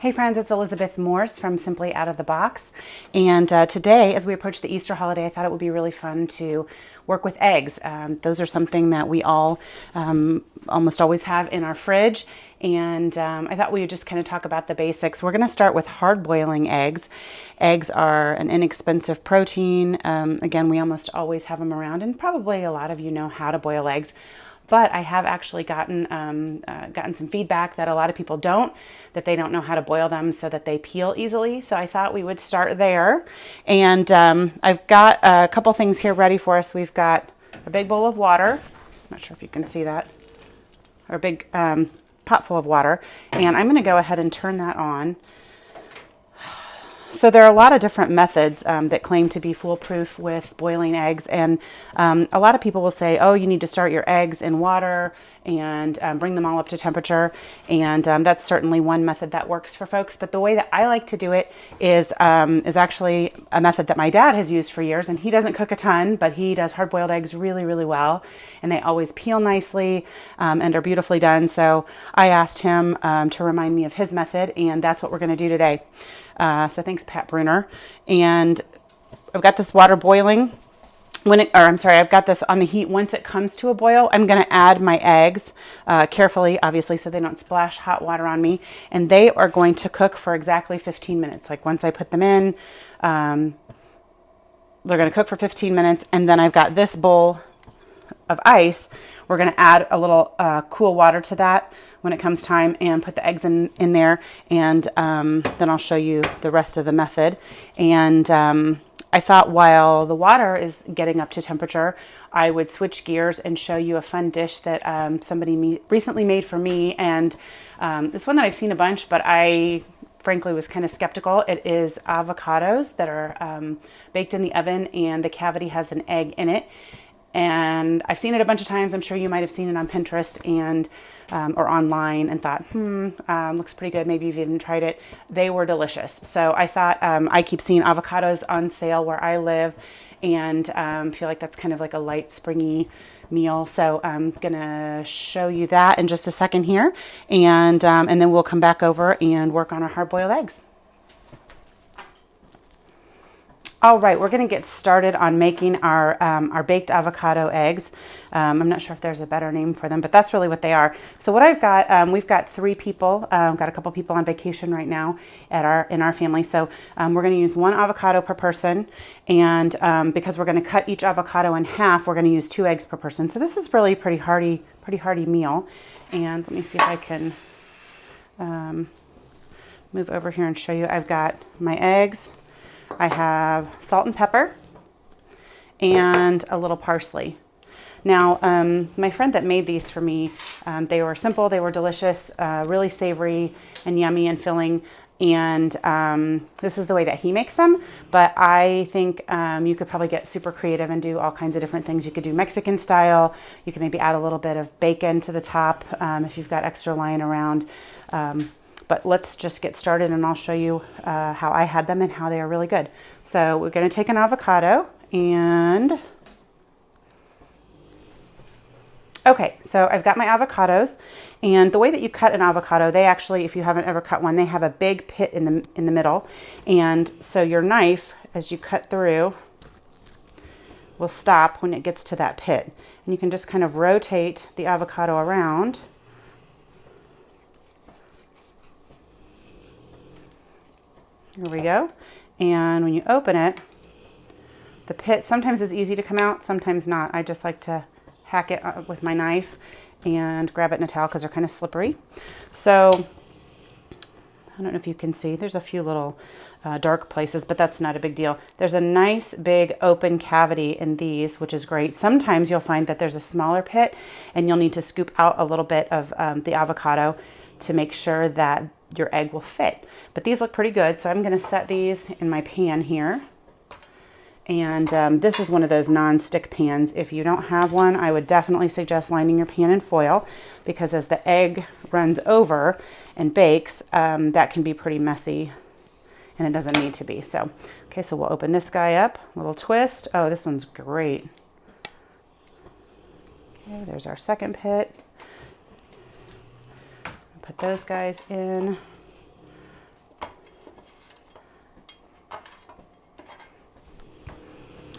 Hey friends, it's Elizabeth Morse from Simply Out of the Box. And today, as we approach the Easter holiday, I thought it would be really fun to work with eggs. Those are something that we all almost always have in our fridge. And I thought we would just kind of talk about the basics. We're going to start with hard boiling eggs. Eggs are an inexpensive protein. Again, we almost always have them around, and probably a lot of you know how to boil eggs. But I have actually gotten some feedback that a lot of people don't, that they don't know how to boil them so that they peel easily. So I thought we would start there. And I've got a couple things here ready for us. We've got a big bowl of water. I'm not sure if you can see that. Or a big pot full of water. And I'm going to go ahead and turn that on. So there are a lot of different methods that claim to be foolproof with boiling eggs, and a lot of people will say, oh, you need to start your eggs in water and bring them all up to temperature, and that's certainly one method that works for folks. But the way that I like to do it is actually a method that my dad has used for years, and he doesn't cook a ton, but he does hard-boiled eggs really, really well, and they always peel nicely and are beautifully done. So I asked him to remind me of his method, and that's what we're going to do today. So thanks, Pat Bruner. And I've got this water boiling. I've got this on the heat. Once it comes to a boil, I'm going to add my eggs carefully, obviously, so they don't splash hot water on me. And they are going to cook for exactly 15 minutes. Like once I put them in, they're going to cook for 15 minutes. And then I've got this bowl of ice. We're going to add a little cool water to that when it comes time and put the eggs in there, and then I'll show you the rest of the method. And I thought while the water is getting up to temperature, I would switch gears and show you a fun dish that somebody recently made for me, and it's one that I've seen a bunch, but I frankly was kind of skeptical. It is avocados that are baked in the oven, and the cavity has an egg in it. And I've seen it a bunch of times. I'm sure you might have seen it on Pinterest and or online and thought, looks pretty good. Maybe you've even tried it. They were delicious. So I thought, I keep seeing avocados on sale where I live, and feel like that's kind of like a light, springy meal. So I'm gonna show you that in just a second here, and then we'll come back over and work on our hard-boiled eggs. All right, we're going to get started on making our baked avocado eggs. I'm not sure if there's a better name for them, but that's really what they are. So what I've got, we've got 3 people, got a couple people on vacation right now in our family. So we're going to use 1 avocado per person, and because we're going to cut each avocado in half, we're going to use 2 eggs per person. So this is really a pretty hearty meal. And let me see if I can move over here and show you. I've got my eggs. I have salt and pepper and a little parsley. Now, my friend that made these for me, they were simple, they were delicious, really savory and yummy and filling. And this is the way that he makes them. But I think you could probably get super creative and do all kinds of different things. You could do Mexican style. You could maybe add a little bit of bacon to the top if you've got extra lying around. But let's just get started, and I'll show you how I had them and how they are really good. So we're going to take an avocado, and okay, so I've got my avocados, and the way that you cut an avocado, they actually, if you haven't ever cut one, they have a big pit in the middle, and so your knife, as you cut through, will stop when it gets to that pit, and you can just kind of rotate the avocado around. Here we go. And when you open it, the pit sometimes is easy to come out, sometimes not. I just like to hack it with my knife and grab it in a towel because they're kind of slippery. So I don't know if you can see, there's a few little dark places, but that's not a big deal. There's a nice big open cavity in these, which is great. Sometimes you'll find that there's a smaller pit, and you'll need to scoop out a little bit of the avocado to make sure that your egg will fit. But these look pretty good, so I'm going to set these in my pan here. And this is one of those non-stick pans. If you don't have one, I would definitely suggest lining your pan in foil, because as the egg runs over and bakes, that can be pretty messy, and it doesn't need to be. So, okay, so we'll open this guy up, a little twist. Oh, this one's great. Okay, there's our second pit. Put those guys in.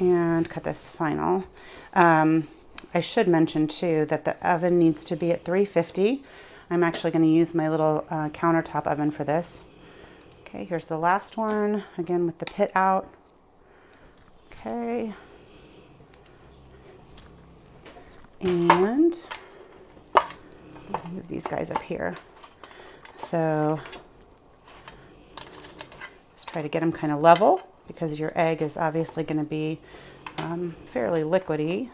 and cut this final. I should mention too that the oven needs to be at 350. I'm actually going to use my little countertop oven for this. Okay, here's the last one, again with the pit out. Okay. And move these guys up here. So let's try to get them kind of level, because your egg is obviously going to be fairly liquidy.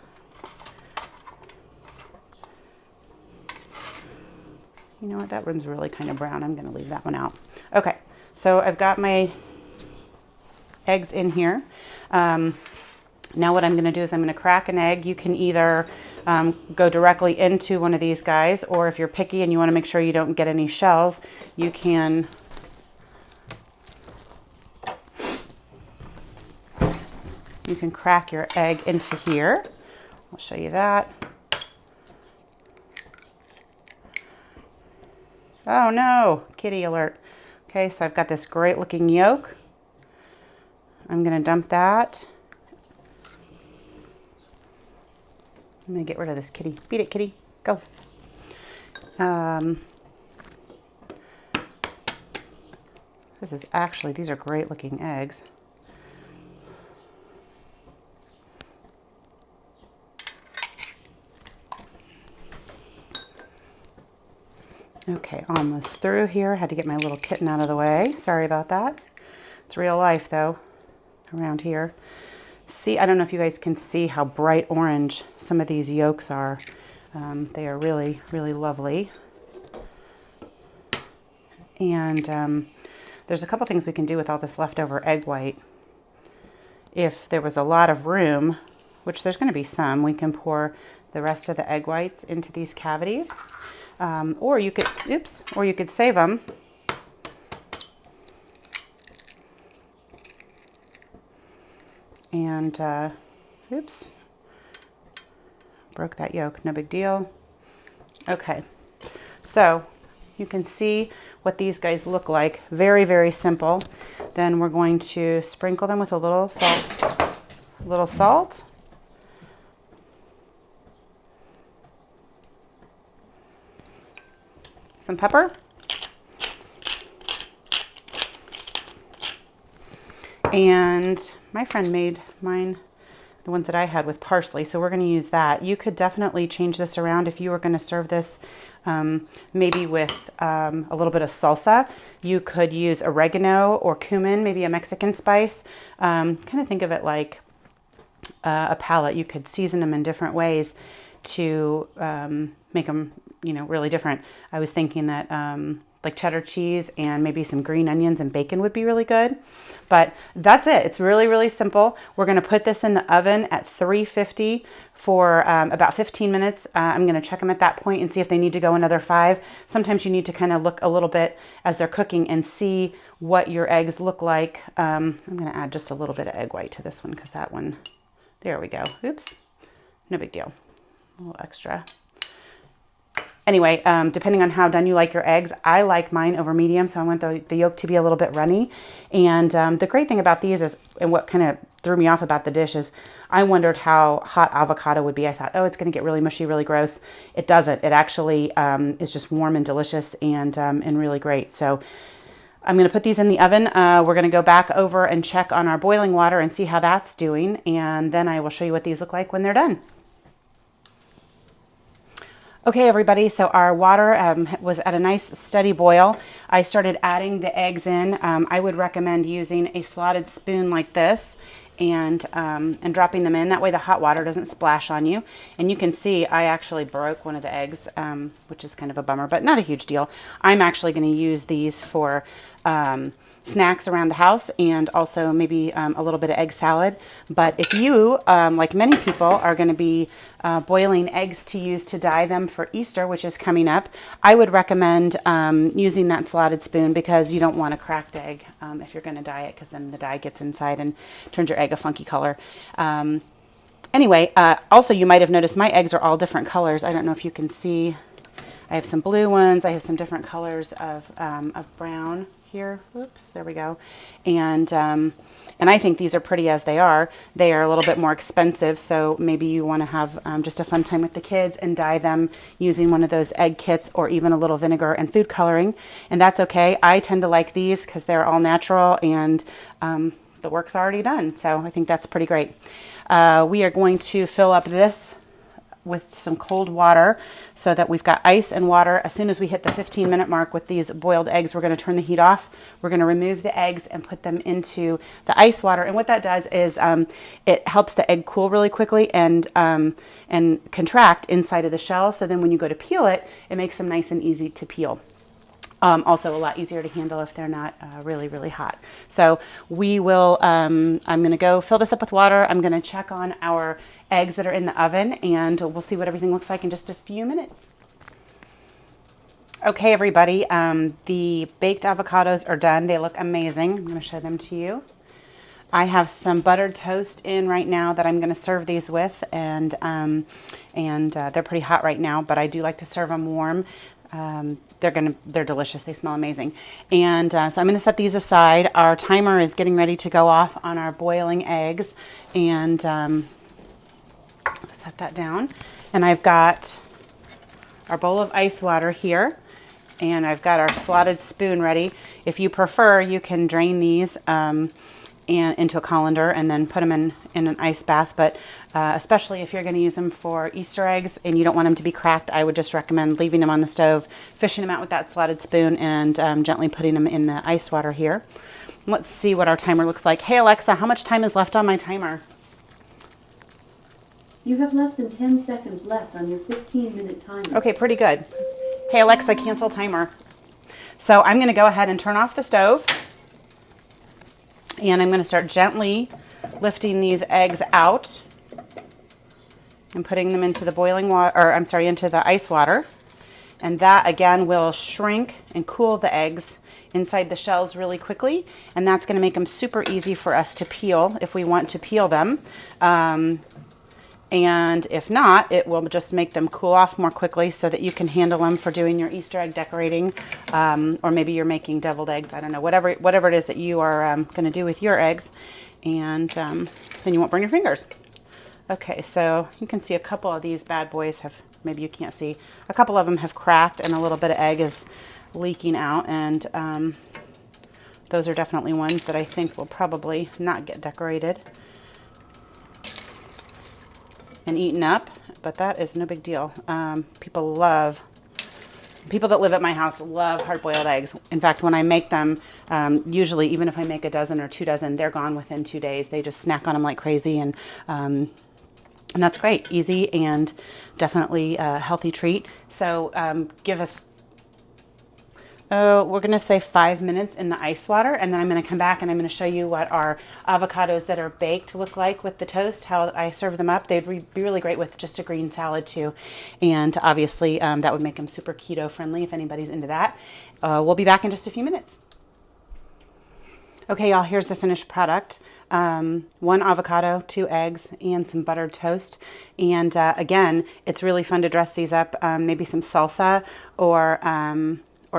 You know what, that one's really kind of brown. I'm going to leave that one out. Okay, so I've got my eggs in here. Now what I'm going to do is I'm going to crack an egg. You can either go directly into one of these guys, or if you're picky and you want to make sure you don't get any shells, you can crack your egg into here. I'll show you that. Oh no, kitty alert. Okay, so I've got this great looking yolk. I'm going to dump that. I'm going to get rid of this kitty. Beat it, kitty. Go. This is actually, these are great looking eggs. Okay, almost through here. Had to get my little kitten out of the way. Sorry about that. It's real life though, around here. See, I don't know if you guys can see how bright orange some of these yolks are. They are really, really lovely. And there's a couple things we can do with all this leftover egg white. If there was a lot of room, which there's going to be some, we can pour the rest of the egg whites into these cavities. Or you could, or you could save them. And, broke that yolk, no big deal. Okay, so you can see what these guys look like. Very, very simple. Then we're going to sprinkle them with a little salt. Some pepper. And my friend made mine, the ones that I had, with parsley, so we're going to use that. You could definitely change this around if you were going to serve this maybe with a little bit of salsa. You could use oregano or cumin, maybe a Mexican spice. Kind of think of it like a palette. You could season them in different ways to make them, you know, really different. I was thinking that like cheddar cheese and maybe some green onions and bacon would be really good. But that's it. It's really, really simple. We're going to put this in the oven at 350 for about 15 minutes. I'm going to check them at that point and see if they need to go another 5. Sometimes you need to kind of look a little bit as they're cooking and see what your eggs look like. I'm going to add just a little bit of egg white to this one because that one, there we go. Oops, no big deal. A little extra. Anyway, depending on how done you like your eggs, I like mine over medium, so I want the yolk to be a little bit runny. And the great thing about these is, and what kind of threw me off about the dish is, I wondered how hot avocado would be. I thought, oh, it's going to get really mushy, really gross. It doesn't. It actually is just warm and delicious and really great. So I'm going to put these in the oven. We're going to go back over and check on our boiling water and see how that's doing. And then I will show you what these look like when they're done. Okay, everybody, so our water was at a nice steady boil. I started adding the eggs in. I would recommend using a slotted spoon like this and dropping them in. That way the hot water doesn't splash on you. And you can see I actually broke one of the eggs, which is kind of a bummer, but not a huge deal. I'm actually going to use these for snacks around the house and also maybe a little bit of egg salad. But if you, like many people, are going to be boiling eggs to use to dye them for Easter, which is coming up, I would recommend using that slotted spoon because you don't want a cracked egg if you're going to dye it, because then the dye gets inside and turns your egg a funky color. Anyway, also you might have noticed my eggs are all different colors. I don't know if you can see. I have some blue ones. I have some different colors of brown. here. Oops, there we go. And I think these are pretty as they are. They are a little bit more expensive, so maybe you want to have just a fun time with the kids and dye them using one of those egg kits or even a little vinegar and food coloring, and that's okay. I tend to like these because they're all natural and the work's already done, so I think that's pretty great. We are going to fill up this with some cold water so that we've got ice and water. As soon as we hit the 15-minute mark with these boiled eggs, we're going to turn the heat off. We're going to remove the eggs and put them into the ice water. And what that does is it helps the egg cool really quickly and contract inside of the shell. So then when you go to peel it, it makes them nice and easy to peel. Also a lot easier to handle if they're not really, really hot. So we will, I'm going to go fill this up with water. I'm going to check on our eggs that are in the oven, and we'll see what everything looks like in just a few minutes. Okay, everybody, the baked avocados are done. They look amazing. I'm going to show them to you. I have some buttered toast in right now that I'm going to serve these with, and they're pretty hot right now, but I do like to serve them warm. They're delicious. They smell amazing. And so I'm going to set these aside. Our timer is getting ready to go off on our boiling eggs, and set that down. And I've got our bowl of ice water here, and I've got our slotted spoon ready. If you prefer, you can drain these and into a colander and then put them in an ice bath, but especially if you're going to use them for Easter eggs and you don't want them to be cracked, I would just recommend leaving them on the stove, fishing them out with that slotted spoon, and gently putting them in the ice water here. Let's see what our timer looks like. Hey Alexa, how much time is left on my timer? You have less than 10 seconds left on your 15-minute timer. Okay, pretty good. Hey Alexa, cancel timer. So I'm going to go ahead and turn off the stove, and I'm going to start gently lifting these eggs out and putting them into the boiling water, or I'm sorry, into the ice water. And that again will shrink and cool the eggs inside the shells really quickly, and that's going to make them super easy for us to peel if we want to peel them. And if not, it will just make them cool off more quickly so that you can handle them for doing your Easter egg decorating, or maybe you're making deviled eggs. I don't know, whatever it is that you are going to do with your eggs, and then you won't burn your fingers. Okay, so you can see a couple of these bad boys have, maybe you can't see, a couple of them have cracked and a little bit of egg is leaking out, and those are definitely ones that I think will probably not get decorated and eaten up, but that is no big deal. People that live at my house love hard-boiled eggs. In fact, when I make them, usually even if I make a dozen or 2 dozen, they're gone within 2 days. They just snack on them like crazy, and that's great. Easy and definitely a healthy treat. So give us, we're going to say 5 minutes in the ice water, and then I'm going to come back and I'm going to show you what our avocados that are baked look like with the toast, how I serve them up. They'd be really great with just a green salad too. And obviously that would make them super keto friendly if anybody's into that. We'll be back in just a few minutes. Okay, y'all, here's the finished product. 1 avocado, 2 eggs, and some buttered toast. And again, it's really fun to dress these up, maybe some salsa or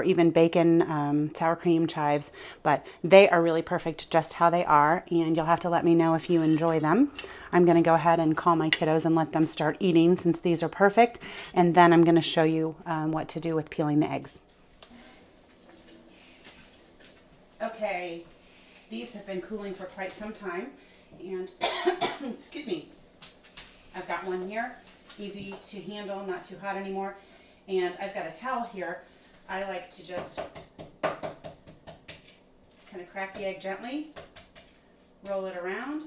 even bacon, sour cream, chives, but they are really perfect just how they are, and you'll have to let me know if you enjoy them. I'm going to go ahead and call my kiddos and let them start eating since these are perfect, and then I'm going to show you what to do with peeling the eggs. Okay, these have been cooling for quite some time, and excuse me, I've got one here, easy to handle, not too hot anymore, and I've got a towel here. I like to just kind of crack the egg gently, roll it around,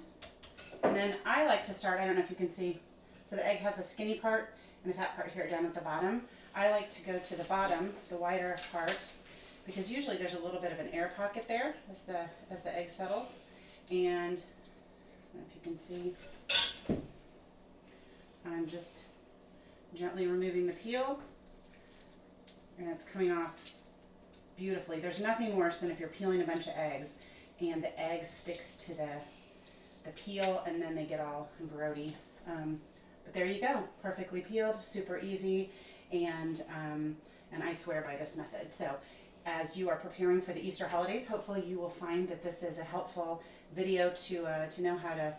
and then I like to start, I don't know if you can see, so the egg has a skinny part and a fat part here down at the bottom. I like to go to the bottom, the wider part, because usually there's a little bit of an air pocket there as the egg settles, and I don't know if you can see, I'm just gently removing the peel. And it's coming off beautifully. There's nothing worse than if you're peeling a bunch of eggs and the egg sticks to the peel and then they get all grody. But there you go, perfectly peeled, super easy, and I swear by this method. So as you are preparing for the Easter holidays. Hopefully you will find that this is a helpful video to know how to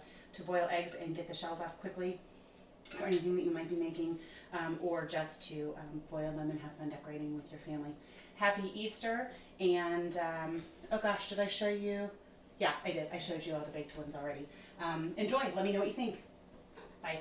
boil eggs and get the shells off quickly, or anything that you might be making, or just to boil them and have fun decorating with your family. Happy Easter, and oh gosh, did I show you? Yeah, I did. I showed you all the baked ones already. Enjoy. Let me know what you think. Bye.